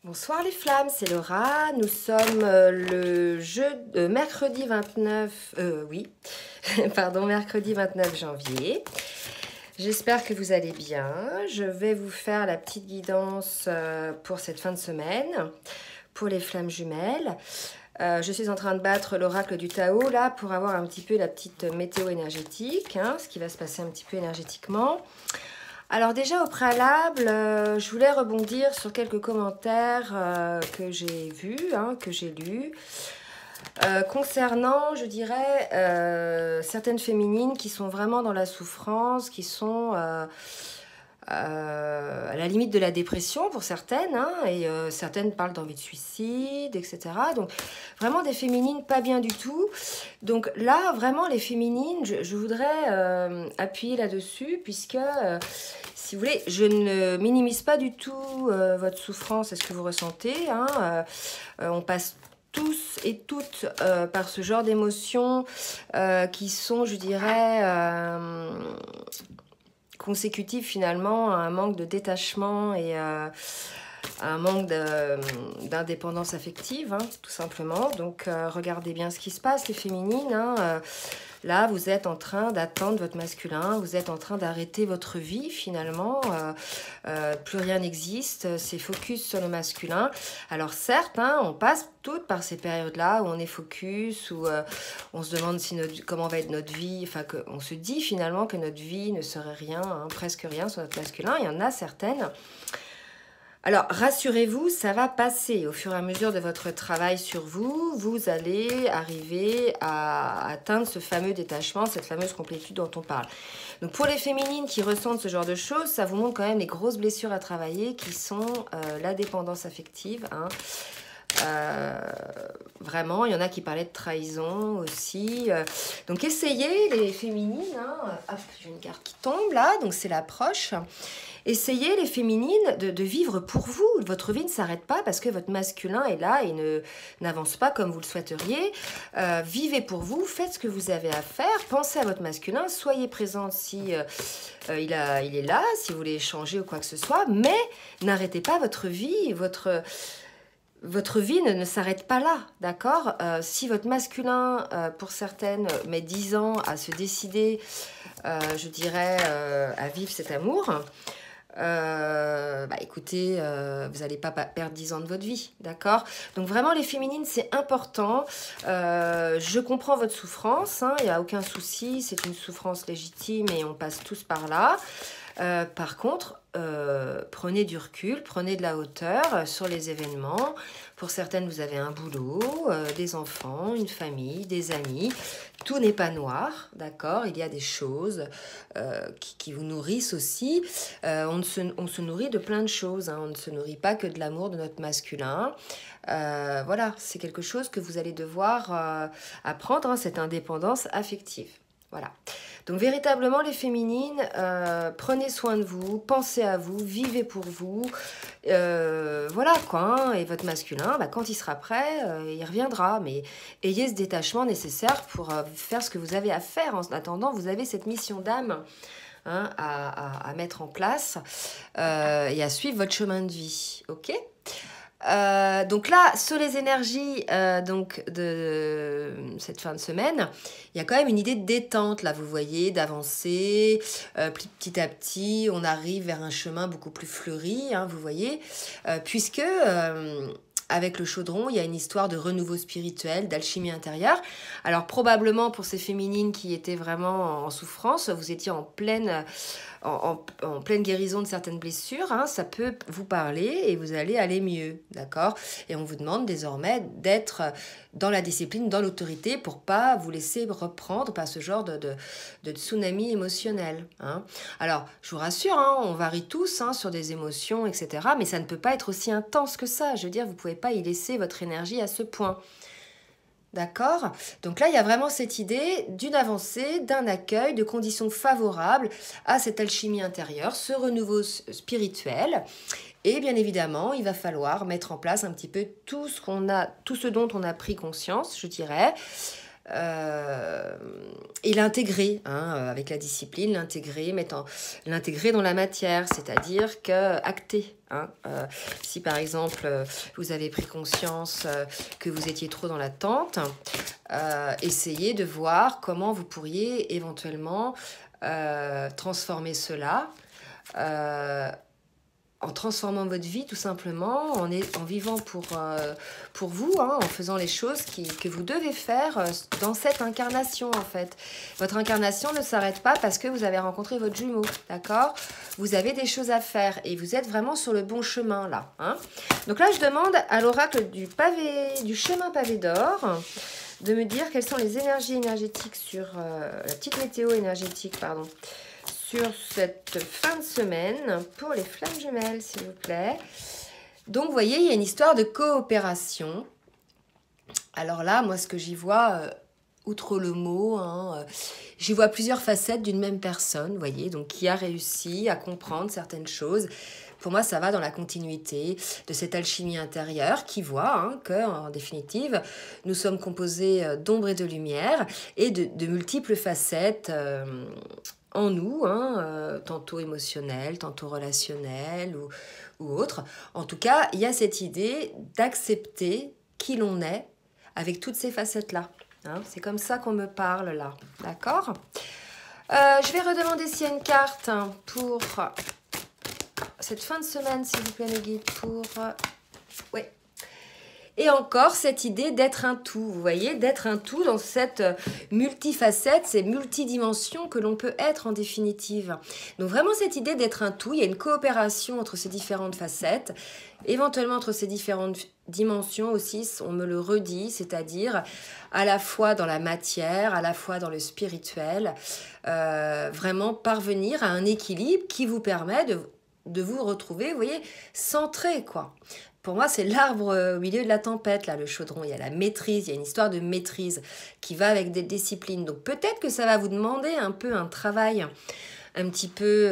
Bonsoir les flammes, c'est Laura. Nous sommes mercredi 29, pardon, mercredi 29 janvier. J'espère que vous allez bien. Je vais vous faire la petite guidance pour cette fin de semaine, pour les flammes jumelles. Je suis en train de battre l'oracle du Tao là pour avoir un petit peu la petite météo énergétique, ce qui va se passer un petit peu énergétiquement. Alors déjà au préalable, je voulais rebondir sur quelques commentaires que j'ai vus, que j'ai lus, concernant, je dirais, certaines féminines qui sont vraiment dans la souffrance, qui sont à la limite de la dépression pour certaines, et certaines parlent d'envie de suicide, etc. Donc vraiment des féminines pas bien du tout. Donc là, vraiment les féminines, je voudrais appuyer là-dessus, puisque si vous voulez, je ne minimise pas du tout votre souffrance et ce que vous ressentez. On passe tous et toutes par ce genre d'émotions qui sont, je dirais, consécutives finalement à un manque de détachement et à un manque d'indépendance affective, tout simplement. Donc regardez bien ce qui se passe, les féminines. Là, vous êtes en train d'attendre votre masculin, vous êtes en train d'arrêter votre vie finalement, plus rien n'existe, c'est focus sur le masculin. Alors certes, on passe toutes par ces périodes-là où on est focus, où on se demande si comment va être notre vie, enfin on se dit finalement que notre vie ne serait rien, presque rien sur notre masculin. Il y en a certaines. Alors, rassurez-vous, ça va passer. Au fur et à mesure de votre travail sur vous, vous allez arriver à atteindre ce fameux détachement, cette fameuse complétude dont on parle. Donc, pour les féminines qui ressentent ce genre de choses, ça vous montre quand même les grosses blessures à travailler qui sont la dépendance affective. Vraiment, il y en a qui parlaient de trahison aussi. Donc, essayez, les féminines. Hop, j'ai une carte qui tombe là, donc c'est l'approche. Essayez, les féminines, de vivre pour vous. Votre vie ne s'arrête pas parce que votre masculin est là et n'avance pas comme vous le souhaiteriez. Vivez pour vous, faites ce que vous avez à faire. Pensez à votre masculin, soyez présente si il est là, si vous voulez échanger ou quoi que ce soit. Mais n'arrêtez pas votre vie, votre vie ne s'arrête pas là, d'accord? Si votre masculin, pour certaines, met 10 ans à se décider, je dirais, à vivre cet amour, écoutez, vous n'allez pas perdre 10 ans de votre vie, d'accord? Donc vraiment les féminines, c'est important. Je comprends votre souffrance, il n'y a aucun souci, c'est une souffrance légitime et on passe tous par là. Par contre, prenez du recul, prenez de la hauteur sur les événements. Pour certaines, vous avez un boulot, des enfants, une famille, des amis. Tout n'est pas noir, d'accord? Il y a des choses qui vous nourrissent aussi. On se nourrit de plein de choses. On ne se nourrit pas que de l'amour de notre masculin. Voilà, c'est quelque chose que vous allez devoir apprendre, cette indépendance affective. Voilà. Donc véritablement les féminines, prenez soin de vous, pensez à vous, vivez pour vous, voilà quoi. Et votre masculin, quand il sera prêt, il reviendra. Mais ayez ce détachement nécessaire pour faire ce que vous avez à faire. En attendant, vous avez cette mission d'âme à mettre en place et à suivre votre chemin de vie, ok ? Donc là, sur les énergies de cette fin de semaine, il y a quand même une idée de détente, là, vous voyez, d'avancer. Petit à petit, on arrive vers un chemin beaucoup plus fleuri, vous voyez, puisque avec le chaudron, il y a une histoire de renouveau spirituel, d'alchimie intérieure. Alors probablement pour ces féminines qui étaient vraiment en souffrance, vous étiez en pleine guérison de certaines blessures, ça peut vous parler et vous allez aller mieux, d'accord? Et on vous demande désormais d'être dans la discipline, dans l'autorité pour pas vous laisser reprendre par ce genre de tsunami émotionnel. Alors, je vous rassure, on varie tous sur des émotions, etc. Mais ça ne peut pas être aussi intense que ça. Je veux dire, vous pouvez pas y laisser votre énergie à ce point. D'accord? Donc là, il y a vraiment cette idée d'une avancée, d'un accueil, de conditions favorables à cette alchimie intérieure, ce renouveau spirituel. Et bien évidemment, il va falloir mettre en place un petit peu tout ce dont on a pris conscience, je dirais, et l'intégrer avec la discipline, l'intégrer dans la matière, c'est-à-dire que acter. Si par exemple vous avez pris conscience que vous étiez trop dans l'attente, essayez de voir comment vous pourriez éventuellement transformer cela en transformant votre vie tout simplement, en vivant pour vous, en faisant les choses que vous devez faire dans cette incarnation en fait. Votre incarnation ne s'arrête pas parce que vous avez rencontré votre jumeau, d'accord? Vous avez des choses à faire et vous êtes vraiment sur le bon chemin là. Donc là je demande à l'oracle du chemin pavé d'or de me dire quelles sont les énergétiques sur la petite météo énergétique, pardon, sur cette fin de semaine pour les flammes jumelles, s'il vous plaît. Donc, vous voyez, il y a une histoire de coopération. Alors là, moi, ce que j'y vois, outre le mot, j'y vois plusieurs facettes d'une même personne, vous voyez, donc qui a réussi à comprendre certaines choses. Pour moi, ça va dans la continuité de cette alchimie intérieure qui voit qu'en définitive, nous sommes composés d'ombre et de lumière et de multiples facettes en nous, tantôt émotionnelles, tantôt relationnelles ou autres. En tout cas, il y a cette idée d'accepter qui l'on est avec toutes ces facettes-là. C'est comme ça qu'on me parle là, d'accord? Je vais redemander s'il y a une carte pour cette fin de semaine, s'il vous plaît, mes guides, pour... Oui. Et encore, cette idée d'être un tout, vous voyez, d'être un tout dans cette multifacette, ces multidimensions que l'on peut être en définitive. Donc vraiment cette idée d'être un tout, il y a une coopération entre ces différentes facettes, éventuellement entre ces différentes dimensions aussi, on me le redit, c'est-à-dire à la fois dans la matière, à la fois dans le spirituel, vraiment parvenir à un équilibre qui vous permet de vous retrouver, vous voyez, centré, quoi. Pour moi, c'est l'arbre au milieu de la tempête, là, le chaudron. Il y a la maîtrise, il y a une histoire de maîtrise qui va avec des disciplines. Donc peut-être que ça va vous demander un peu un travail un petit peu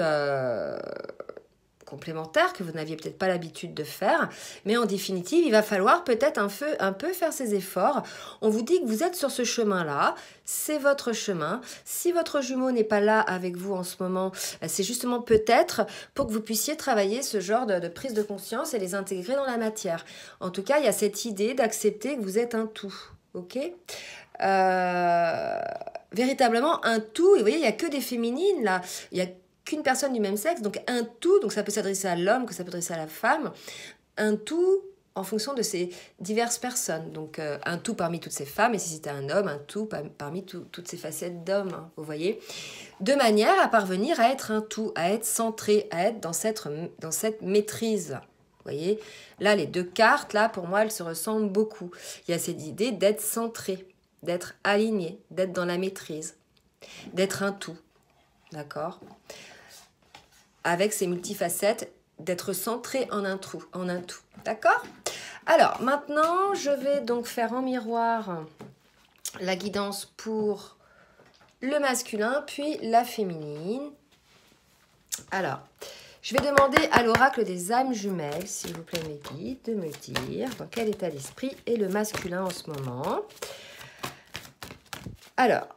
complémentaire que vous n'aviez peut-être pas l'habitude de faire. Mais en définitive, il va falloir peut-être un peu faire ces efforts. On vous dit que vous êtes sur ce chemin-là. C'est votre chemin. Si votre jumeau n'est pas là avec vous en ce moment, c'est justement peut-être pour que vous puissiez travailler ce genre de prise de conscience et les intégrer dans la matière. En tout cas, il y a cette idée d'accepter que vous êtes un tout. Ok ? Véritablement un tout. Et vous voyez, il n'y a que des féminines là. Il y a qu'une personne du même sexe, donc un tout, donc ça peut s'adresser à l'homme, que ça peut s'adresser à la femme, un tout en fonction de ces diverses personnes, donc un tout parmi toutes ces femmes, et si c'était un homme, un tout parmi toutes ces facettes d'hommes, vous voyez, de manière à parvenir à être un tout, à être centré, à être dans cette maîtrise, vous voyez, là les deux cartes, là pour moi elles se ressemblent beaucoup, il y a cette idée d'être centré, d'être aligné, d'être dans la maîtrise, d'être un tout, d'accord ? Avec ces multifacettes, d'être centré en un tout, d'accord? Alors, maintenant, je vais donc faire en miroir la guidance pour le masculin, puis la féminine. Alors, je vais demander à l'oracle des âmes jumelles, s'il vous plaît, mes guides, de me dire dans quel état d'esprit est le masculin en ce moment. Alors,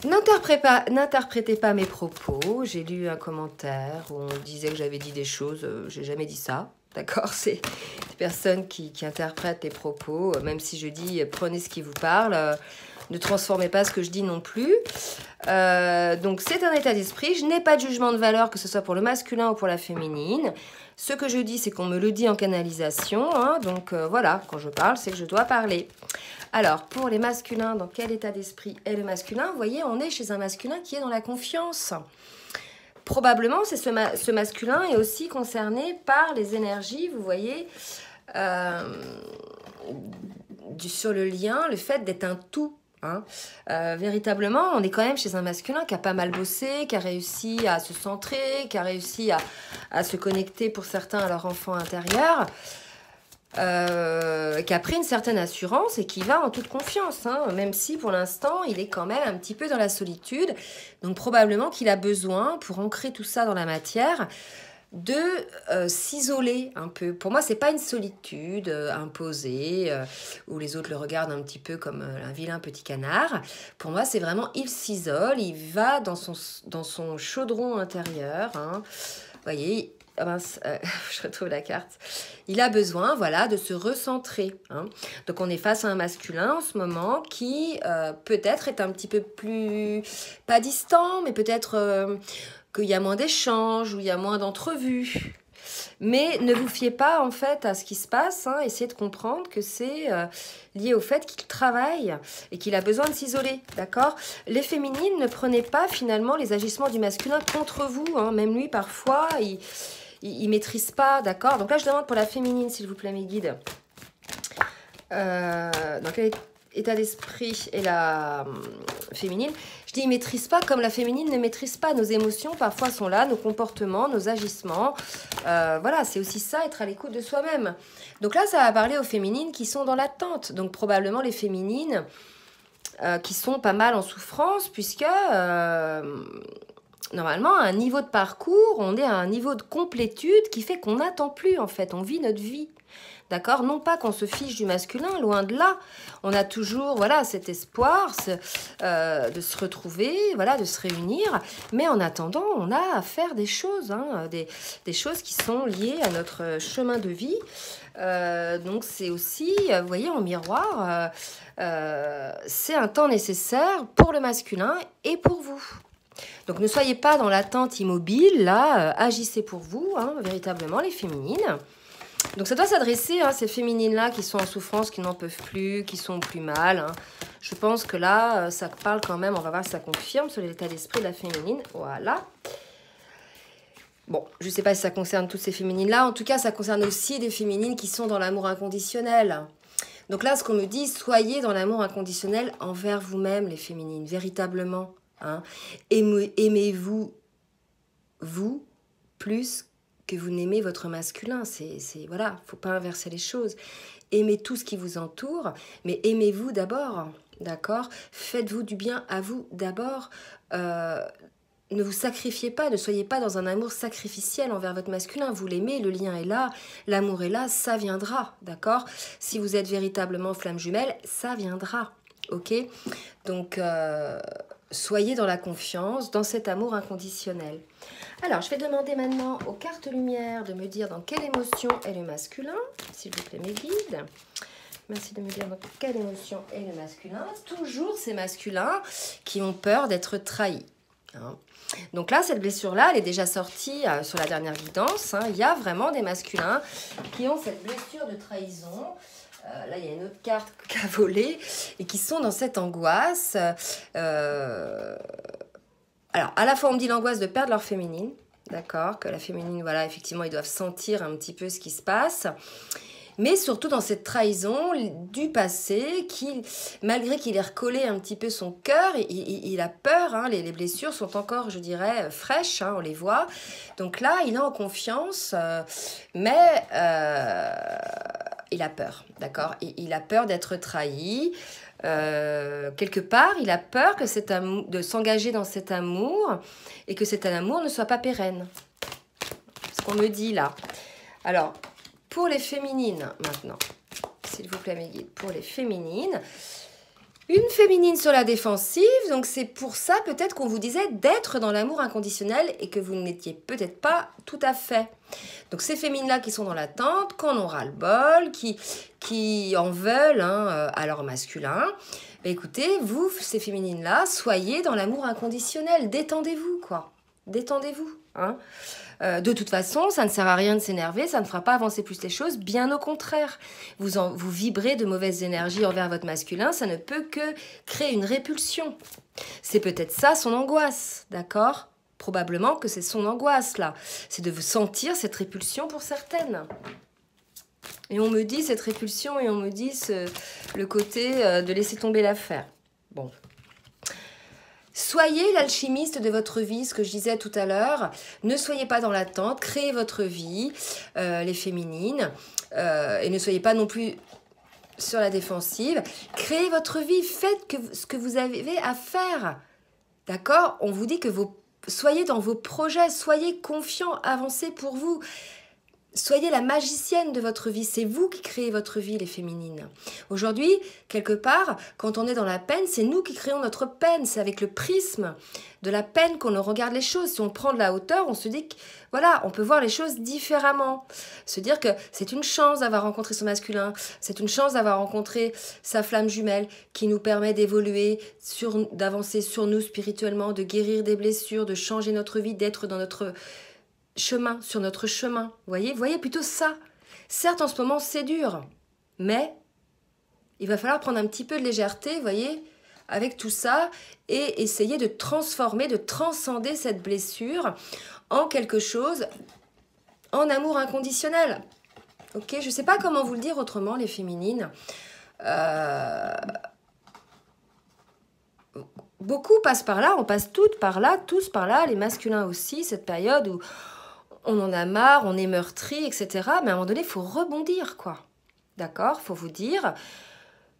n'interprétez pas mes propos. J'ai lu un commentaire où on disait que j'avais dit des choses. J'ai jamais dit ça. D'accord? C'est des personnes qui interprètent les propos. Même si je dis prenez ce qui vous parle. Ne transformez pas ce que je dis non plus. Donc c'est un état d'esprit. Je n'ai pas de jugement de valeur, que ce soit pour le masculin ou pour la féminine. Ce que je dis, c'est qu'on me le dit en canalisation. Donc voilà, quand je parle, c'est que je dois parler. Alors, pour les masculins, dans quel état d'esprit est le masculin? Vous voyez, on est chez un masculin qui est dans la confiance. Probablement, c'est ce masculin est aussi concerné par les énergies, vous voyez, sur le lien, le fait d'être un tout. Véritablement, on est quand même chez un masculin qui a pas mal bossé, qui a réussi à se centrer, qui a réussi à se connecter pour certains à leur enfant intérieur. Qui a pris une certaine assurance et qui va en toute confiance, même si pour l'instant il est quand même un petit peu dans la solitude, donc probablement qu'il a besoin, pour ancrer tout ça dans la matière, de s'isoler un peu. Pour moi, c'est pas une solitude imposée où les autres le regardent un petit peu comme un vilain petit canard. Pour moi, c'est vraiment il s'isole, il va dans son chaudron intérieur. Hein. Vous voyez, ah mince, je retrouve la carte. Il a besoin, voilà, de se recentrer. Hein. Donc, on est face à un masculin en ce moment qui peut-être est un petit peu plus, pas distant, mais peut-être qu'il y a moins d'échanges, ou il y a moins d'entrevues. Mais ne vous fiez pas en fait à ce qui se passe, hein. Essayez de comprendre que c'est lié au fait qu'il travaille et qu'il a besoin de s'isoler, d'accord? Les féminines, ne prenez pas finalement les agissements du masculin contre vous, hein. Même lui parfois, il maîtrise pas, d'accord? Donc là je demande pour la féminine s'il vous plaît mes guides. Dans quel état d'esprit est la féminine? Je dis, il ne maîtrise pas comme la féminine ne maîtrise pas. Nos émotions, parfois, sont là, nos comportements, nos agissements. Voilà, c'est aussi ça, être à l'écoute de soi-même. Donc là, ça va parler aux féminines qui sont dans l'attente. Donc probablement les féminines qui sont pas mal en souffrance, puisque normalement, à un niveau de parcours, on est à un niveau de complétude qui fait qu'on n'attend plus, en fait. On vit notre vie. D'accord? Non pas qu'on se fiche du masculin, loin de là. On a toujours, voilà, cet espoir de se retrouver, voilà, de se réunir. Mais en attendant, on a à faire des choses, hein, des choses qui sont liées à notre chemin de vie. Donc, c'est aussi, vous voyez, en miroir, c'est un temps nécessaire pour le masculin et pour vous. Donc, ne soyez pas dans l'attente immobile, là, agissez pour vous, hein, véritablement, les féminines. Donc ça doit s'adresser à ces féminines-là qui sont en souffrance, qui n'en peuvent plus, qui sont plus mal. Hein. Je pense que là, ça parle quand même, on va voir si ça confirme sur l'état d'esprit de la féminine. Voilà. Bon, je ne sais pas si ça concerne toutes ces féminines-là. En tout cas, ça concerne aussi des féminines qui sont dans l'amour inconditionnel. Donc là, ce qu'on me dit, soyez dans l'amour inconditionnel envers vous-même, les féminines, véritablement. Hein. Aimez-vous, vous, plus que vous n'aimez votre masculin. Voilà, faut pas inverser les choses. Aimez tout ce qui vous entoure, mais aimez-vous d'abord, d'accord? Faites-vous du bien à vous d'abord. Ne vous sacrifiez pas, ne soyez pas dans un amour sacrificiel envers votre masculin. Vous l'aimez, le lien est là, l'amour est là, ça viendra, d'accord? Si vous êtes véritablement flamme jumelle, ça viendra, ok? Donc, soyez dans la confiance, dans cet amour inconditionnel. Alors, je vais demander maintenant aux cartes lumière de me dire dans quelle émotion est le masculin, s'il vous plaît mes guides. Merci de me dire dans quelle émotion est le masculin. Toujours ces masculins qui ont peur d'être trahis. Hein. Donc là, cette blessure-là, elle est déjà sortie sur la dernière guidance. Hein. Il y a vraiment des masculins qui ont cette blessure de trahison. Là, il y a une autre carte qui a volé et qui sont dans cette angoisse. Alors, à la fois, on me dit l'angoisse de perdre leur féminine. D'accord? Que la féminine, voilà, effectivement, ils doivent sentir un petit peu ce qui se passe. Mais surtout dans cette trahison du passé, malgré qu'il ait recollé un petit peu son cœur, il a peur, hein, les blessures sont encore, je dirais, fraîches, hein, on les voit. Donc là, il est en confiance, mais il a peur, d'accord? Il a peur d'être trahi. Quelque part, il a peur de s'engager dans cet amour et que cet amour ne soit pas pérenne. Ce qu'on me dit là. Alors, pour les féminines, maintenant, s'il vous plaît mes guides, pour les féminines, une féminine sur la défensive, donc c'est pour ça peut-être qu'on vous disait d'être dans l'amour inconditionnel et que vous n'étiez peut-être pas tout à fait. Donc ces féminines-là qui sont dans l'attente, qu'on en ras-le-bol, qui en veulent hein, à leur masculin, bah, écoutez, vous, ces féminines-là, soyez dans l'amour inconditionnel, détendez-vous quoi, détendez-vous. Hein. De toute façon, ça ne sert à rien de s'énerver, ça ne fera pas avancer plus les choses, bien au contraire. Vous vibrez de mauvaises énergies envers votre masculin, ça ne peut que créer une répulsion. C'est peut-être ça son angoisse, d'accord? Probablement que c'est son angoisse, là. C'est de vous sentir cette répulsion pour certaines. Et on me dit cette répulsion, et on me dit le côté de laisser tomber l'affaire. Bon. Soyez l'alchimiste de votre vie, ce que je disais tout à l'heure. Ne soyez pas dans l'attente, créez votre vie, les féminines. Et ne soyez pas non plus sur la défensive. Créez votre vie, faites ce que vous avez à faire. D'accord? On vous dit que vos soyez dans vos projets, soyez confiants, avancez pour vous. Soyez la magicienne de votre vie, c'est vous qui créez votre vie, les féminines. Aujourd'hui, quelque part, quand on est dans la peine, c'est nous qui créons notre peine, c'est avec le prisme de la peine qu'on regarde les choses. Si on prend de la hauteur, on se dit que, voilà, on peut voir les choses différemment. Se dire que c'est une chance d'avoir rencontré son masculin, c'est une chance d'avoir rencontré sa flamme jumelle qui nous permet d'évoluer, d'avancer sur nous spirituellement, de guérir des blessures, de changer notre vie, d'être dans notre chemin, sur notre chemin. Voyez plutôt ça. Certes, en ce moment, c'est dur, mais il va falloir prendre un petit peu de légèreté, voyez, avec tout ça, et essayer de transformer, de transcender cette blessure en quelque chose, en amour inconditionnel. Ok, je ne sais pas comment vous le dire autrement, les féminines. Beaucoup passent par là, on passe toutes par là, tous par là, les masculins aussi, cette période où on en a marre, on est meurtri, etc. Mais à un moment donné, il faut rebondir, quoi. D'accord? Il faut vous dire,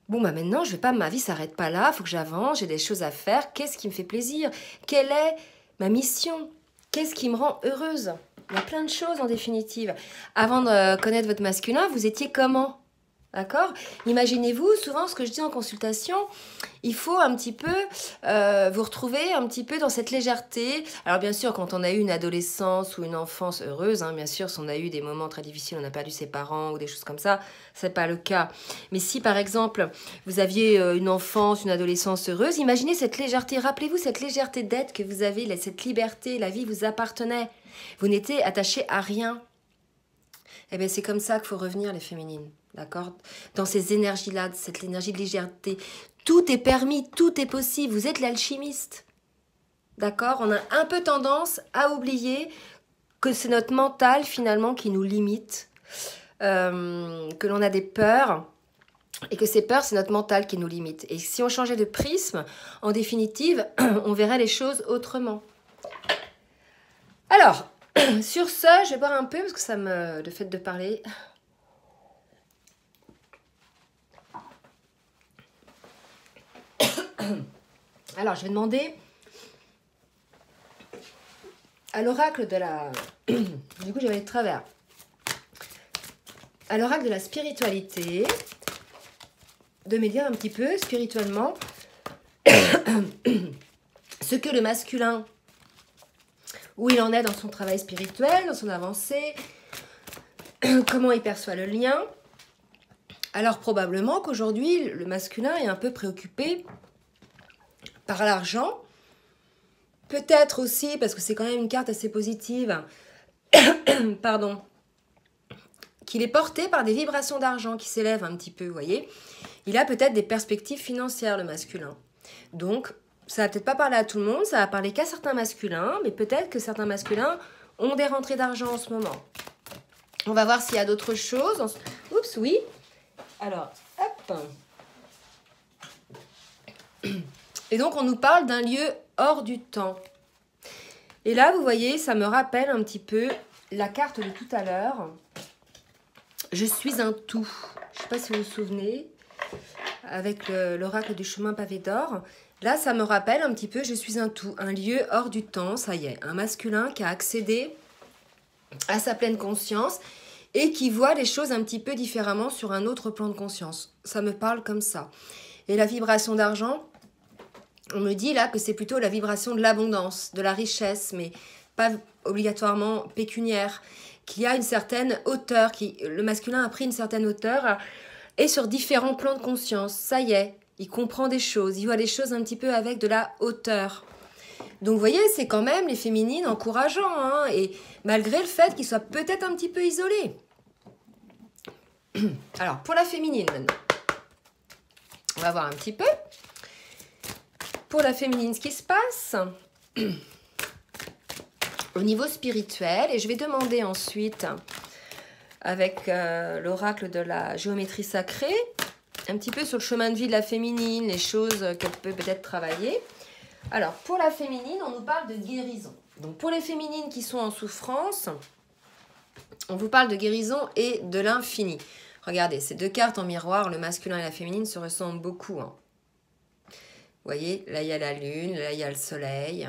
bon, bah maintenant, ma vie ne s'arrête pas là, il faut que j'avance, j'ai des choses à faire. Qu'est-ce qui me fait plaisir? Quelle est ma mission? Qu'est-ce qui me rend heureuse? Il y a plein de choses, en définitive. Avant de connaître votre masculin, vous étiez comment? D'accord? Imaginez-vous, souvent ce que je dis en consultation, il faut un petit peu vous retrouver un petit peu dans cette légèreté. Alors bien sûr, quand on a eu une adolescence ou une enfance heureuse, hein, bien sûr, si on a eu des moments très difficiles, on a perdu ses parents ou des choses comme ça, c'est pas le cas. Mais si par exemple, vous aviez une enfance, une adolescence heureuse, imaginez cette légèreté, rappelez-vous cette légèreté d'être que vous avez, cette liberté, la vie vous appartenait. Vous n'étiez attaché à rien. Eh bien, c'est comme ça qu'il faut revenir, les féminines. D'accord? Dans ces énergies-là, cette énergie de légèreté. Tout est permis, tout est possible. Vous êtes l'alchimiste. D'accord? On a un peu tendance à oublier que c'est notre mental, finalement, qui nous limite. Que l'on a des peurs. Et que ces peurs, c'est notre mental qui nous limite. Et si on changeait de prisme, en définitive, on verrait les choses autrement. Alors, sur ce, je vais boire un peu parce que le fait de parler... Alors, je vais demander à l'oracle de la... Du coup, j'avais de travers. À l'oracle de la spiritualité, de m'aider un petit peu spirituellement ce que le masculin, où il en est dans son travail spirituel, dans son avancée, comment il perçoit le lien. Alors, probablement qu'aujourd'hui, le masculin est un peu préoccupé par l'argent, peut-être aussi, parce que c'est quand même une carte assez positive, pardon, qu'il est porté par des vibrations d'argent qui s'élèvent un petit peu, vous voyez. Il a peut-être des perspectives financières, le masculin. Donc, ça va peut-être pas parler à tout le monde, ça va parler qu'à certains masculins, mais peut-être que certains masculins ont des rentrées d'argent en ce moment. On va voir s'il y a d'autres choses. Oups, oui. Alors, hop. Et donc, on nous parle d'un lieu hors du temps. Et là, vous voyez, ça me rappelle un petit peu la carte de tout à l'heure. Je suis un tout. Je ne sais pas si vous vous souvenez, avec l'oracle du chemin pavé d'or. Là, ça me rappelle un petit peu, je suis un tout. Un lieu hors du temps, ça y est. Un masculin qui a accédé à sa pleine conscience et qui voit les choses un petit peu différemment sur un autre plan de conscience. Ça me parle comme ça. Et la vibration d'argent, on me dit là que c'est plutôt la vibration de l'abondance, de la richesse, mais pas obligatoirement pécuniaire, qu'il y a une certaine hauteur, le masculin a pris une certaine hauteur et sur différents plans de conscience. Ça y est, il comprend des choses, il voit les choses un petit peu avec de la hauteur. Donc vous voyez, c'est quand même les féminines encourageant, hein, et malgré le fait qu'ils soient peut-être un petit peu isolés. Alors, pour la féminine maintenant, on va voir un petit peu. Pour la féminine, ce qui se passe au niveau spirituel, et je vais demander ensuite, avec l'oracle de la géométrie sacrée, un petit peu sur le chemin de vie de la féminine, les choses qu'elle peut peut-être travailler. Alors, pour la féminine, on nous parle de guérison. Donc, pour les féminines qui sont en souffrance, on vous parle de guérison et de l'infini. Regardez, ces deux cartes en miroir, le masculin et la féminine, se ressemblent beaucoup, hein. Vous voyez, là, il y a la lune, là, il y a le soleil.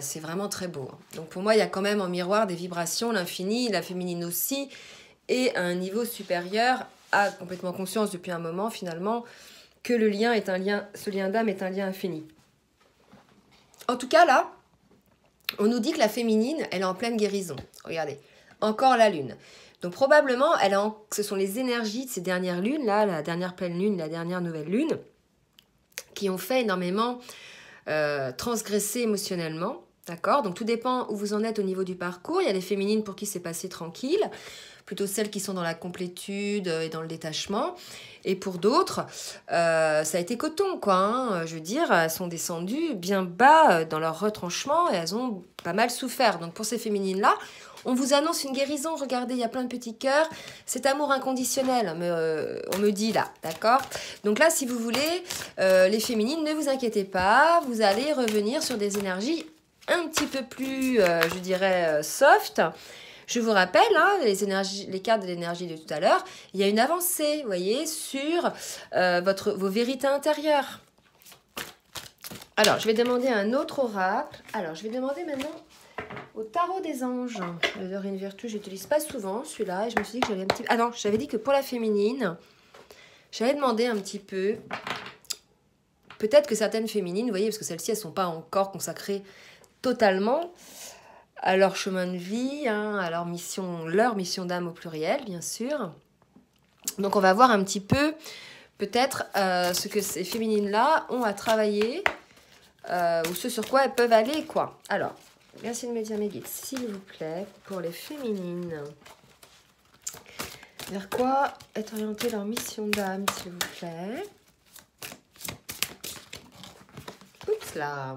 C'est vraiment très beau. Donc pour moi, il y a quand même en miroir des vibrations, l'infini, la féminine aussi, et à un niveau supérieur, a complètement conscience depuis un moment finalement que le lien est un lien, ce lien d'âme est un lien infini. En tout cas là, on nous dit que la féminine, elle est en pleine guérison. Regardez, encore la lune. Donc probablement, ce sont les énergies de ces dernières lunes, là, la dernière pleine lune, la dernière nouvelle lune, qui ont fait énormément transgresser émotionnellement. D'accord? Donc tout dépend où vous en êtes au niveau du parcours. Il y a les féminines pour qui c'est passé tranquille, plutôt celles qui sont dans la complétude et dans le détachement. Et pour d'autres, ça a été coton, quoi. Hein. Je veux dire, elles sont descendues bien bas dans leur retranchement et elles ont pas mal souffert. Donc pour ces féminines-là, on vous annonce une guérison. Regardez, il y a plein de petits cœurs. Cet amour inconditionnel, on me dit là, d'accord? Donc là, si vous voulez, les féminines, ne vous inquiétez pas. Vous allez revenir sur des énergies un petit peu plus, je dirais, soft. Je vous rappelle, hein, les cartes de l'énergie de tout à l'heure, il y a une avancée, vous voyez, sur vos vérités intérieures. Alors, je vais demander un autre oracle. Alors, je vais demander maintenant au tarot des anges. Le Dorine Virtue, je n'utilise pas souvent celui-là. Et je me suis dit que j'allais un petit peu... Ah non, j'avais dit que pour la féminine, j'allais demander un petit peu... Peut-être que certaines féminines, vous voyez, parce que celles-ci, elles ne sont pas encore consacrées totalement à leur chemin de vie, hein, à leur mission d'âme au pluriel, bien sûr. Donc, on va voir un petit peu, peut-être, ce que ces féminines-là ont à travailler, ou ce sur quoi elles peuvent aller, quoi. Alors, merci de me dire mes guides, s'il vous plaît, pour les féminines. Vers quoi est orientée leur mission d'âme, s'il vous plaît? Oups là.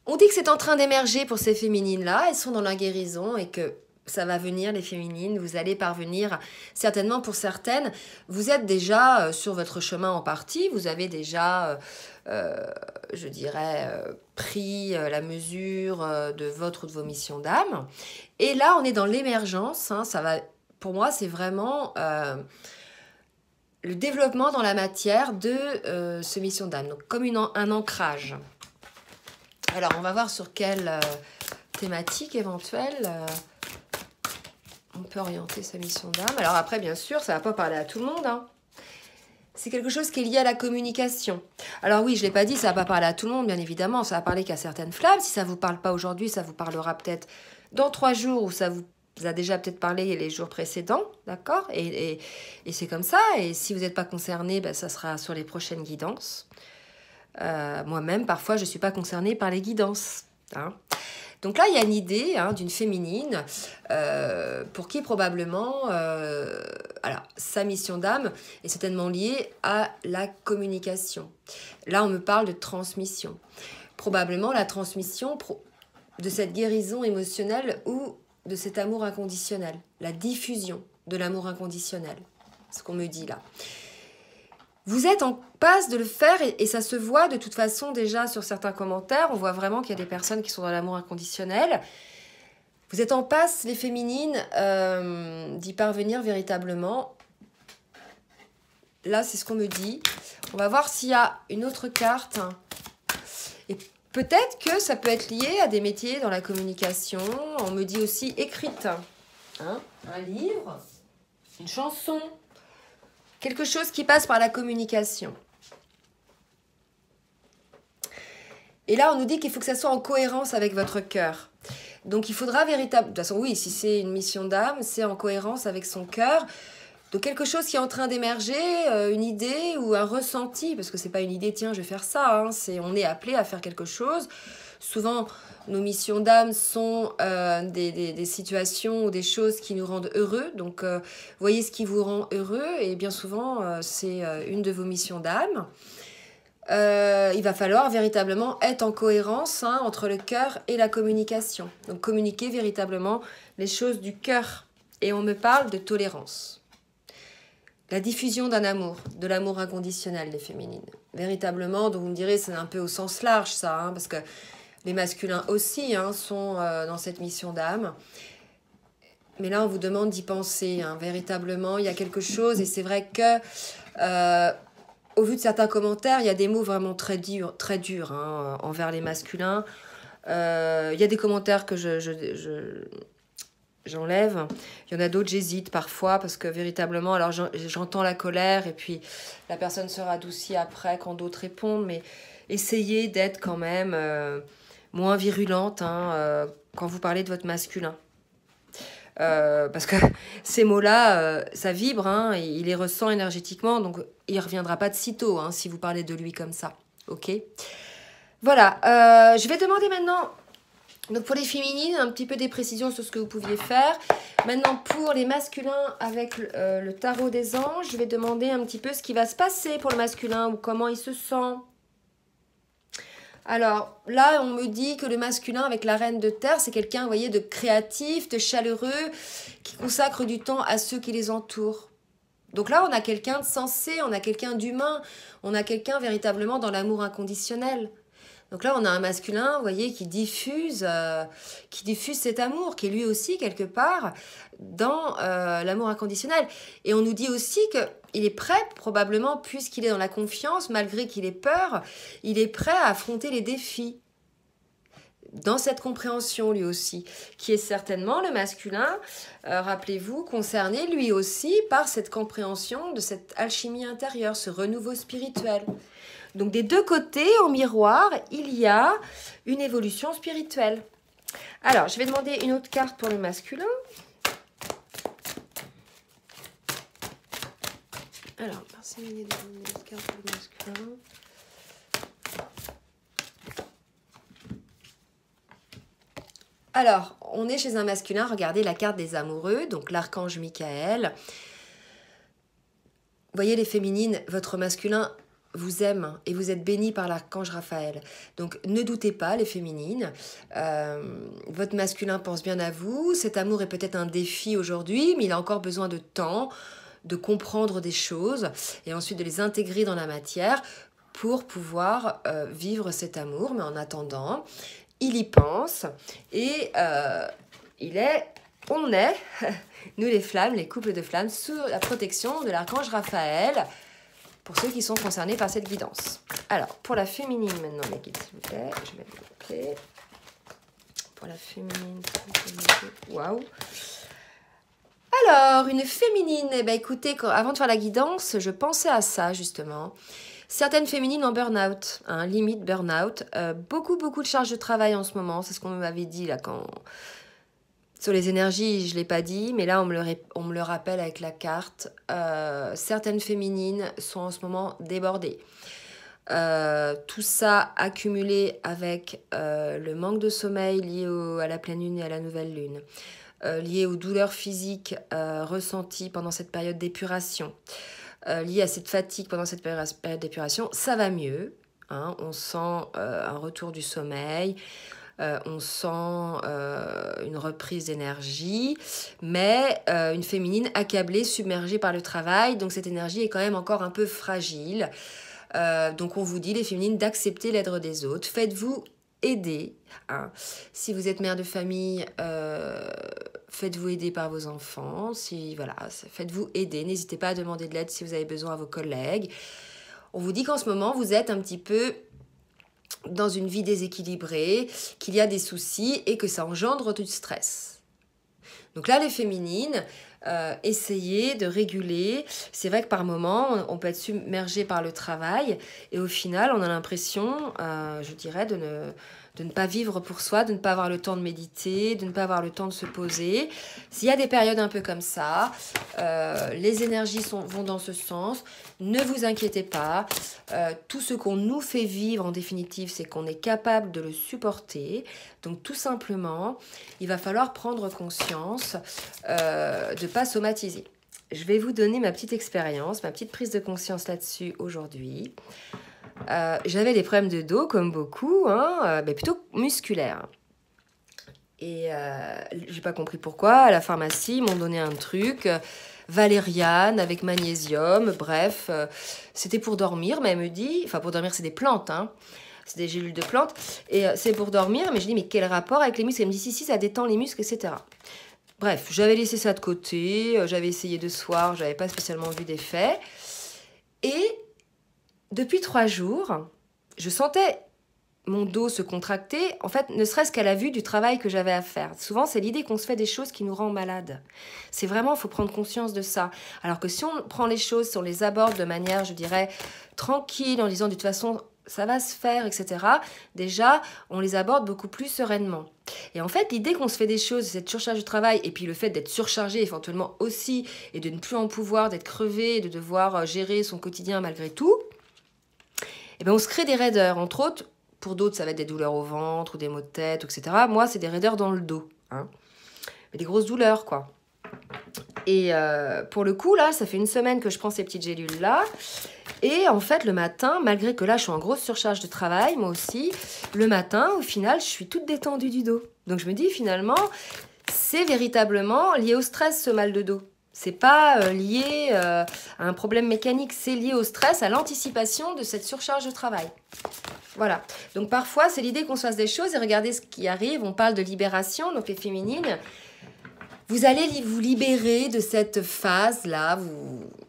On dit que c'est en train d'émerger pour ces féminines-là. Elles sont dans la guérison et que ça va venir, les féminines. Vous allez parvenir, certainement pour certaines. Vous êtes déjà sur votre chemin en partie. Vous avez déjà, je dirais, pris la mesure de votre ou de vos missions d'âme. Et là, on est dans l'émergence. Hein, ça va, pour moi, c'est vraiment... le développement dans la matière de ce mission d'âme, donc comme un ancrage. Alors, on va voir sur quelle thématique éventuelle on peut orienter sa mission d'âme. Alors après, bien sûr, ça ne va pas parler à tout le monde. Hein. C'est quelque chose qui est lié à la communication. Alors oui, je ne l'ai pas dit, ça ne va pas parler à tout le monde, bien évidemment. Ça va parler qu'à certaines flammes. Si ça ne vous parle pas aujourd'hui, ça vous parlera peut-être dans 3 jours, ou ça vous a déjà peut-être parlé les jours précédents, d'accord, et c'est comme ça. Et si vous n'êtes pas concerné, ben, ça sera sur les prochaines guidances. Moi-même, parfois, je ne suis pas concernée par les guidances. Hein. Donc là, il y a une idée hein, d'une féminine pour qui probablement alors, sa mission d'âme est certainement liée à la communication. Là, on me parle de transmission. Probablement la transmission de cette guérison émotionnelle ou de cet amour inconditionnel, la diffusion de l'amour inconditionnel, ce qu'on me dit là. Vous êtes en passe de le faire et ça se voit de toute façon déjà sur certains commentaires. On voit vraiment qu'il y a des personnes qui sont dans l'amour inconditionnel. Vous êtes en passe, les féminines, d'y parvenir véritablement. Là, c'est ce qu'on me dit. On va voir s'il y a une autre carte. Et peut-être que ça peut être lié à des métiers dans la communication. On me dit aussi écrite. Hein, un livre, une chanson. Quelque chose qui passe par la communication. Et là, on nous dit qu'il faut que ça soit en cohérence avec votre cœur. Donc, il faudra véritablement... De toute façon, oui, si c'est une mission d'âme, c'est en cohérence avec son cœur. Donc, quelque chose qui est en train d'émerger, une idée ou un ressenti, parce que c'est pas une idée, tiens, je vais faire ça. Hein, on est appelé à faire quelque chose. Souvent, nos missions d'âme sont des situations ou des choses qui nous rendent heureux. Donc, voyez ce qui vous rend heureux. Et bien souvent, c'est une de vos missions d'âme. Il va falloir véritablement être en cohérence hein, entre le cœur et la communication. Donc, communiquer véritablement les choses du cœur. Et on me parle de tolérance. La diffusion d'un amour, de l'amour inconditionnel des féminines. Véritablement, donc vous me direz, c'est un peu au sens large ça, hein, parce que les masculins aussi hein, sont dans cette mission d'âme. Mais là, on vous demande d'y penser. Hein, véritablement, il y a quelque chose. Et c'est vrai que au vu de certains commentaires, il y a des mots vraiment très durs hein, envers les masculins. Il y a des commentaires que j'enlève. Il y en a d'autres, j'hésite parfois parce que véritablement, alors j'entends la colère et puis la personne se radoucit après quand d'autres répondent, mais essayez d'être quand même moins virulente hein, quand vous parlez de votre masculin. Parce que ces mots-là, ça vibre, hein, il les ressent énergétiquement, donc il ne reviendra pas de sitôt hein, si vous parlez de lui comme ça. Ok. Voilà, je vais demander maintenant, donc pour les féminines, un petit peu des précisions sur ce que vous pouviez faire. Maintenant, pour les masculins avec le tarot des anges, je vais demander un petit peu ce qui va se passer pour le masculin ou comment il se sent. Alors, là, on me dit que le masculin avec la reine de terre, c'est quelqu'un, vous voyez, de créatif, de chaleureux, qui consacre du temps à ceux qui les entourent. Donc là, on a quelqu'un de sensé, on a quelqu'un d'humain, on a quelqu'un véritablement dans l'amour inconditionnel. Donc là, on a un masculin, vous voyez, qui diffuse cet amour, qui est lui aussi, quelque part, dans l'amour inconditionnel. Et on nous dit aussi qu'il est prêt, probablement, puisqu'il est dans la confiance, malgré qu'il ait peur, il est prêt à affronter les défis. Dans cette compréhension, lui aussi, qui est certainement le masculin, rappelez-vous, concerné, lui aussi, par cette compréhension de cette alchimie intérieure, ce renouveau spirituel. Donc, des deux côtés, en miroir, il y a une évolution spirituelle. Alors, je vais demander une autre carte pour le masculin. Alors, merci de demander une autre carte pour le masculin. Alors, on est chez un masculin, regardez la carte des amoureux, donc l'archange Michael. Vous voyez les féminines, votre masculin vous aime et vous êtes bénis par l'archange Raphaël. Donc ne doutez pas les féminines, votre masculin pense bien à vous, cet amour est peut-être un défi aujourd'hui, mais il a encore besoin de temps, de comprendre des choses et ensuite de les intégrer dans la matière pour pouvoir vivre cet amour. Mais en attendant, il y pense et on est, nous les flammes, les couples de flammes, sous la protection de l'archange Raphaël, pour ceux qui sont concernés par cette guidance. Alors, pour la féminine maintenant, mes guides, s'il vous plaît, je vais mettre les clés. Pour la féminine, waouh. Alors, une féminine, eh ben, écoutez, avant de faire la guidance, je pensais à ça, justement. Certaines féminines en burn-out, hein, limite burn-out. Beaucoup de charges de travail en ce moment, c'est ce qu'on m'avait dit là quand... Sur les énergies, je ne l'ai pas dit, mais là, on me le rappelle avec la carte. Certaines féminines sont en ce moment débordées. Tout ça accumulé avec le manque de sommeil lié à la pleine lune et à la nouvelle lune, lié aux douleurs physiques ressenties pendant cette période d'épuration, lié à cette fatigue pendant cette période d'épuration, ça va mieux. Hein, on sent un retour du sommeil. On sent une reprise d'énergie, mais une féminine accablée, submergée par le travail, donc cette énergie est quand même encore un peu fragile. Donc on vous dit, les féminines, d'accepter l'aide des autres. Faites-vous aider. Hein. Si vous êtes mère de famille, faites-vous aider par vos enfants. Voilà, faites-vous aider. N'hésitez pas à demander de l'aide si vous avez besoin à vos collègues. On vous dit qu'en ce moment, vous êtes un petit peu dans une vie déséquilibrée, qu'il y a des soucis et que ça engendre du stress. Donc là, les féminines, essayez de réguler. C'est vrai que par moments, on peut être submergé par le travail et au final, on a l'impression, je dirais, de ne pas vivre pour soi, de ne pas avoir le temps de méditer, de ne pas avoir le temps de se poser. S'il y a des périodes un peu comme ça, les énergies vont dans ce sens. Ne vous inquiétez pas. Tout ce qu'on nous fait vivre, en définitive, c'est qu'on est capable de le supporter. Donc, tout simplement, il va falloir prendre conscience de ne pas somatiser. Je vais vous donner ma petite expérience, ma petite prise de conscience là-dessus aujourd'hui. J'avais des problèmes de dos, comme beaucoup, hein, mais plutôt musculaires. Et j'ai pas compris pourquoi. À la pharmacie, ils m'ont donné un truc, valériane avec magnésium, bref. C'était pour dormir, mais elle me dit... Enfin, pour dormir, c'est des plantes, hein. C'est des gélules de plantes. Et c'est pour dormir, mais je dis, mais quel rapport avec les muscles? Elle me dit, si, ça détend les muscles, etc. Bref, j'avais laissé ça de côté. J'avais essayé de soir, j'avais pas spécialement vu d'effet. Et depuis 3 jours, je sentais mon dos se contracter, en fait, ne serait-ce qu'à la vue du travail que j'avais à faire. Souvent, c'est l'idée qu'on se fait des choses qui nous rendent malades. C'est vraiment, il faut prendre conscience de ça. Alors que si on prend les choses, si on les aborde de manière, je dirais, tranquille, en disant de toute façon, ça va se faire, etc., déjà, on les aborde beaucoup plus sereinement. Et en fait, l'idée qu'on se fait des choses, cette surcharge de travail, et puis le fait d'être surchargé éventuellement aussi, et de ne plus en pouvoir, d'être crevé, de devoir gérer son quotidien malgré tout, eh bien, on se crée des raideurs, entre autres. Pour d'autres, ça va être des douleurs au ventre ou des maux de tête, etc. Moi, c'est des raideurs dans le dos. Hein. Mais des grosses douleurs, quoi. Et pour le coup, là, ça fait 1 semaine que je prends ces petites gélules-là. Et en fait, le matin, malgré que là, je suis en grosse surcharge de travail, moi aussi, le matin, au final, je suis toute détendue du dos. Donc, je me dis, finalement, c'est véritablement lié au stress, ce mal de dos. C'est pas lié à un problème mécanique, c'est lié au stress, à l'anticipation de cette surcharge de travail. Voilà. Donc parfois, c'est l'idée qu'on se fasse des choses et regardez ce qui arrive. On parle de libération, donc les féminines. Vous allez vous libérer de cette phase-là.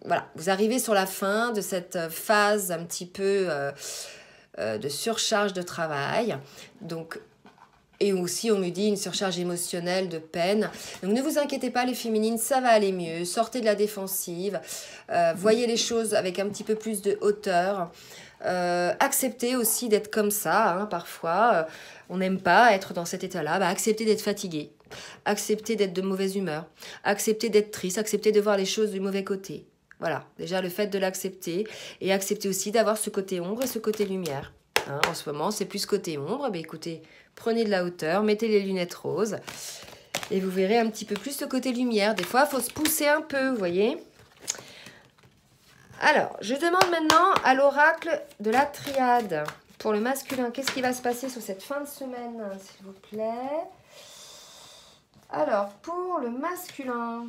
Voilà, vous arrivez sur la fin de cette phase un petit peu de surcharge de travail. Donc, et aussi, on me dit une surcharge émotionnelle, de peine. Donc, ne vous inquiétez pas, les féminines, ça va aller mieux. Sortez de la défensive. Voyez les choses avec un petit peu plus de hauteur. Acceptez aussi d'être comme ça. Hein, parfois, on n'aime pas être dans cet état-là. Bah, acceptez d'être fatigué. Acceptez d'être de mauvaise humeur. Acceptez d'être triste. Acceptez de voir les choses du mauvais côté. Voilà, déjà le fait de l'accepter. Et accepter aussi d'avoir ce côté ombre et ce côté lumière. Hein, en ce moment, c'est plus côté ombre. Mais écoutez, prenez de la hauteur, mettez les lunettes roses. Et vous verrez un petit peu plus ce côté lumière. Des fois, il faut se pousser un peu, vous voyez. Alors, je demande maintenant à l'oracle de la triade. Pour le masculin, qu'est-ce qui va se passer sur cette fin de semaine, s'il vous plaît? Alors, pour le masculin,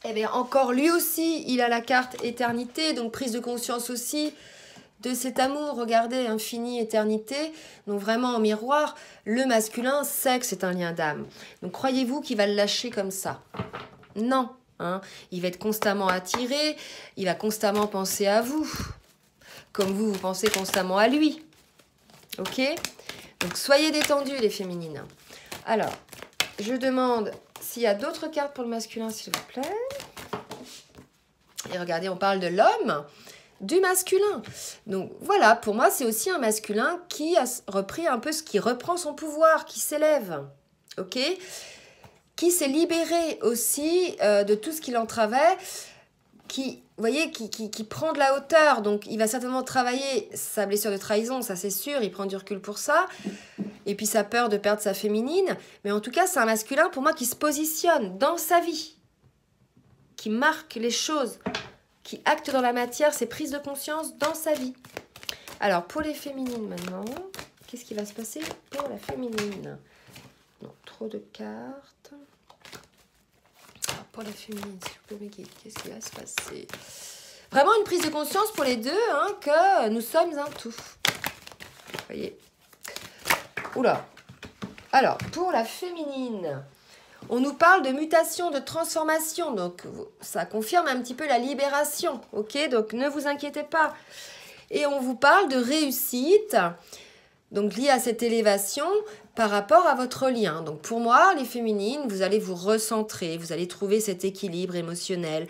eh bien, encore lui aussi, il a la carte éternité, donc prise de conscience aussi de cet amour, regardez, infini, éternité. Donc vraiment en miroir, le masculin sait que c'est un lien d'âme. Donc croyez-vous qu'il va le lâcher comme ça? Non. Hein, il va être constamment attiré, il va constamment penser à vous, comme vous pensez constamment à lui. Ok? Donc soyez détendus les féminines. Alors, je demande s'il y a d'autres cartes pour le masculin, s'il vous plaît. Et regardez, on parle de l'homme, du masculin. Donc voilà, pour moi, c'est aussi un masculin qui a repris un peu qui reprend son pouvoir, qui s'élève. Ok? Qui s'est libéré aussi de tout ce qui l'entravait, qui, vous voyez, qui prend de la hauteur. Donc, il va certainement travailler sa blessure de trahison, ça c'est sûr, il prend du recul pour ça. Et puis, sa peur de perdre sa féminine. Mais en tout cas, c'est un masculin, pour moi, qui se positionne dans sa vie, qui marque les choses, qui acte dans la matière ses prises de conscience dans sa vie. Alors, pour les féminines maintenant, qu'est-ce qui va se passer pour la féminine? Non, trop de cartes. Alors, pour la féminine, si vous pouvez me guider, qu'est-ce qui va se passer? Vraiment une prise de conscience pour les deux, hein, que nous sommes un tout. Vous voyez? Oula. Alors, pour la féminine, on nous parle de mutation, de transformation. Donc, ça confirme un petit peu la libération. Ok? Donc, ne vous inquiétez pas. Et on vous parle de réussite. Donc, lié à cette élévation par rapport à votre lien. Donc, pour moi, les féminines, vous allez vous recentrer, vous allez trouver cet équilibre émotionnel.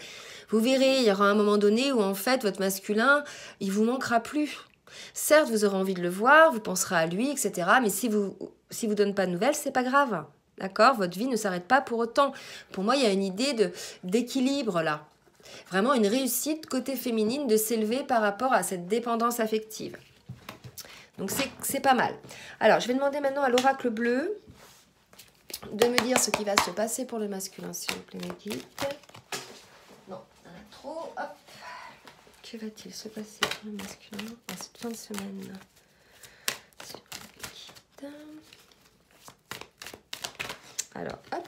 Vous verrez, il y aura un moment donné où, en fait, votre masculin, il vous manquera plus. Certes, vous aurez envie de le voir, vous penserez à lui, etc. Mais si vous donne pas de nouvelles, c'est pas grave. D'accord? Votre vie ne s'arrête pas pour autant. Pour moi, il y a une idée d'équilibre, là. Vraiment une réussite côté féminine de s'élever par rapport à cette dépendance affective. Donc, c'est pas mal. Alors, je vais demander maintenant à l'oracle bleu de me dire ce qui va se passer pour le masculin, s'il vous plaît, mes guides. Non, il y en a trop. Hop. Que va-t-il se passer pour le masculin en cette fin de semaine? S'il vous plaît, guide. Alors, hop.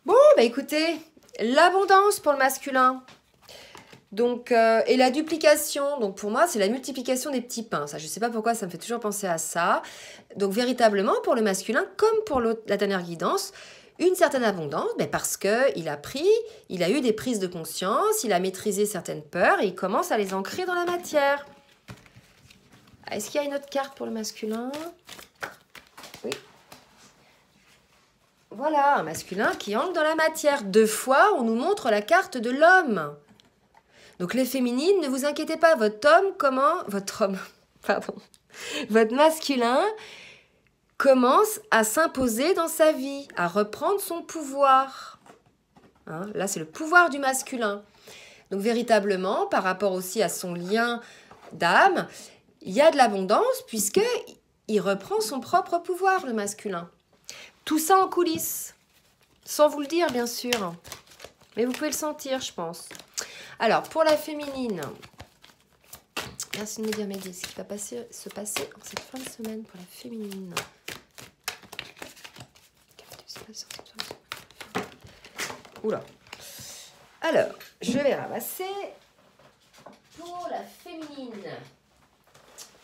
Bon, bah écoutez, l'abondance pour le masculin. Donc, et la duplication, donc pour moi, c'est la multiplication des petits pains. Ça, je ne sais pas pourquoi, ça me fait toujours penser à ça. Donc, véritablement, pour le masculin, comme pour la dernière guidance, Une certaine abondance, parce qu'il a il a eu des prises de conscience, il a maîtrisé certaines peurs et il commence à les ancrer dans la matière. Est-ce qu'il y a une autre carte pour le masculin? Oui. Voilà, un masculin qui entre dans la matière. 2 fois, on nous montre la carte de l'homme. Donc les féminines, ne vous inquiétez pas, votre masculin commence à s'imposer dans sa vie, à reprendre son pouvoir. Hein, là, c'est le pouvoir du masculin. Donc véritablement, par rapport aussi à son lien d'âme, il y a de l'abondance puisqu'il reprend son propre pouvoir, le masculin. Tout ça en coulisses, sans vous le dire bien sûr. Mais vous pouvez le sentir, je pense. Alors, pour la féminine, merci de me dire, Mehdi, ce qui va se passer en cette fin de semaine pour la féminine. Oula. Alors, je vais ramasser pour la féminine.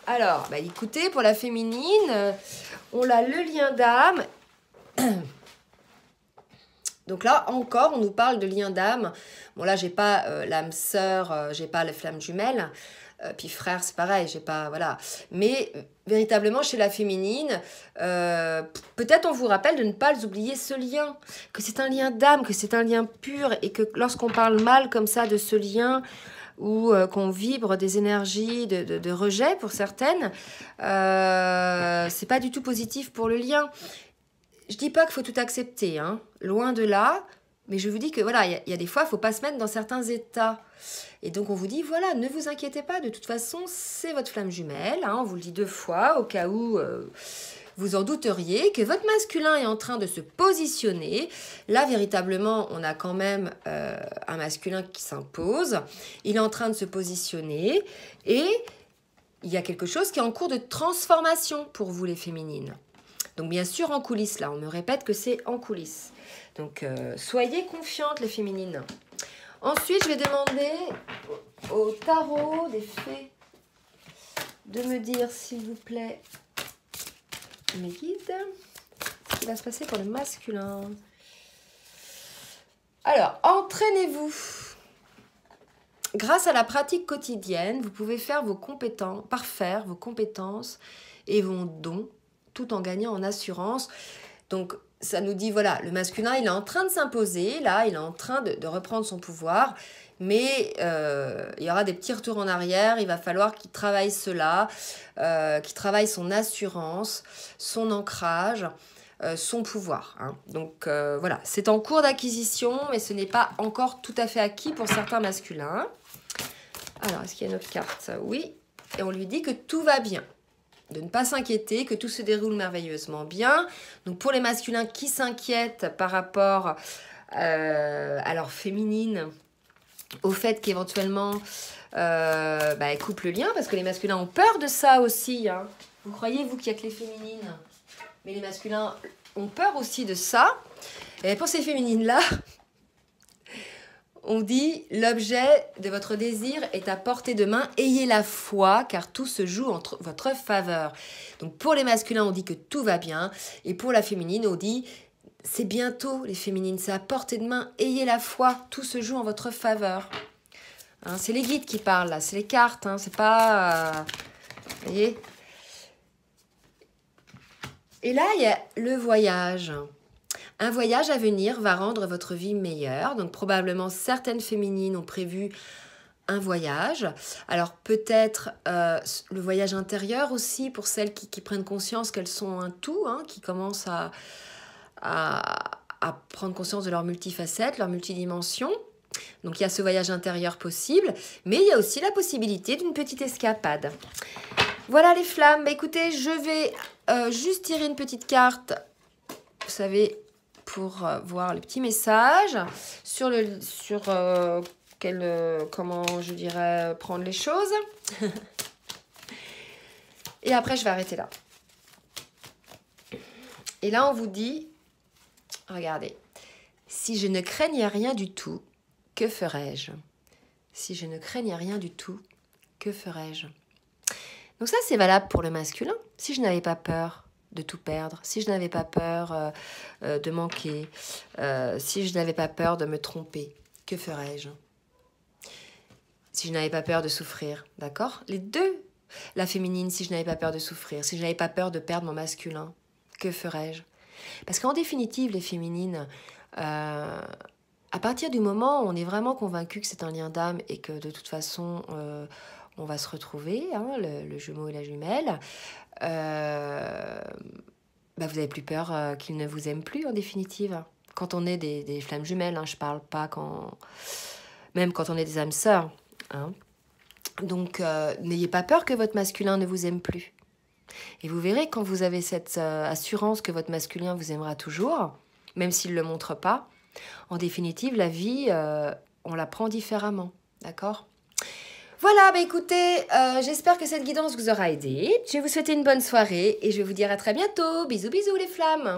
Alors, écoutez, pour la féminine, on a le lien d'âme. Donc là, encore, on nous parle de lien d'âme. Bon, là, j'ai pas l'âme sœur, j'ai pas la flamme jumelle. Puis frère, c'est pareil, j'ai pas... Voilà. Mais véritablement, chez la féminine, peut-être on vous rappelle de ne pas oublier ce lien. Que c'est un lien d'âme, que c'est un lien pur. Et que lorsqu'on parle mal comme ça de ce lien, ou qu'on vibre des énergies de rejet pour certaines, c'est pas du tout positif pour le lien. Je dis pas qu'il faut tout accepter, hein, loin de là, mais je vous dis que voilà, il y a des fois, il ne faut pas se mettre dans certains états. Et donc on vous dit, voilà, ne vous inquiétez pas, de toute façon, c'est votre flamme jumelle, hein, on vous le dit 2 fois, au cas où vous en douteriez, que votre masculin est en train de se positionner. Là, véritablement, on a quand même un masculin qui s'impose, il est en train de se positionner, et il y a quelque chose qui est en cours de transformation pour vous, les féminines. Donc bien sûr en coulisses, là, on me répète que c'est en coulisses. Donc soyez confiantes les féminines. Ensuite, je vais demander au tarot des fées de me dire, s'il vous plaît, mes guides, ce qui va se passer pour le masculin. Alors, entraînez-vous. Grâce à la pratique quotidienne, vous pouvez faire parfaire vos compétences et vos dons, tout en gagnant en assurance. Donc, ça nous dit, voilà, le masculin, il est en train de s'imposer, là, il est en train de reprendre son pouvoir, mais il y aura des petits retours en arrière, il va falloir qu'il travaille cela, qu'il travaille son assurance, son ancrage, son pouvoir. Hein. Donc, voilà, c'est en cours d'acquisition, mais ce n'est pas encore tout à fait acquis pour certains masculins. Alors, est-ce qu'il y a une autre carte? Oui, et on lui dit que tout va bien. De ne pas s'inquiéter, que tout se déroule merveilleusement bien. Donc pour les masculins qui s'inquiètent par rapport à leur féminine, au fait qu'éventuellement elles coupent le lien, parce que les masculins ont peur de ça aussi. Hein. Vous croyez, vous, qu'il n'y a que les féminines, mais les masculins ont peur aussi de ça. Et pour ces féminines-là, on dit, l'objet de votre désir est à portée de main, ayez la foi, car tout se joue en votre faveur. Donc pour les masculins, on dit que tout va bien, et pour la féminine, on dit, c'est bientôt les féminines, c'est à portée de main, ayez la foi, tout se joue en votre faveur. Hein, c'est les guides qui parlent là, c'est les cartes, hein, c'est pas... vous voyez? Et là, il y a le voyage. Un voyage à venir va rendre votre vie meilleure. Donc probablement certaines féminines ont prévu un voyage. Alors peut-être le voyage intérieur aussi pour celles qui prennent conscience qu'elles sont un tout, hein, qui commencent à prendre conscience de leur multifacette, leur multidimension. Donc il y a ce voyage intérieur possible, mais il y a aussi la possibilité d'une petite escapade. Voilà les flammes. Écoutez, je vais juste tirer une petite carte, vous savez, pour voir les petits messages sur comment je dirais prendre les choses. Et après, je vais arrêter là. Et là, on vous dit, regardez, si je ne craignais rien du tout, que ferais-je? Si je ne craignais rien du tout, que ferais-je? Donc ça, c'est valable pour le masculin. Si je n'avais pas peur, de tout perdre, si je n'avais pas peur de manquer, si je n'avais pas peur de me tromper, que ferais-je? Si je n'avais pas peur de souffrir, d'accord? Les deux. La féminine, si je n'avais pas peur de souffrir, si je n'avais pas peur de perdre mon masculin, que ferais-je? Parce qu'en définitive, les féminines, à partir du moment où on est vraiment convaincu que c'est un lien d'âme et que de toute façon, on va se retrouver, hein, le jumeau et la jumelle, bah vous n'avez plus peur qu'ils ne vous aiment plus en définitive. Quand on est des flammes jumelles, hein, je parle pas même quand on est des âmes sœurs. Hein. Donc, n'ayez pas peur que votre masculin ne vous aime plus. Et vous verrez, quand vous avez cette assurance que votre masculin vous aimera toujours, même s'il ne le montre pas, en définitive, la vie, on la prend différemment. D'accord ? Voilà, bah écoutez, j'espère que cette guidance vous aura aidé. Je vais vous souhaiter une bonne soirée et je vais vous dire à très bientôt. Bisous, bisous les flammes!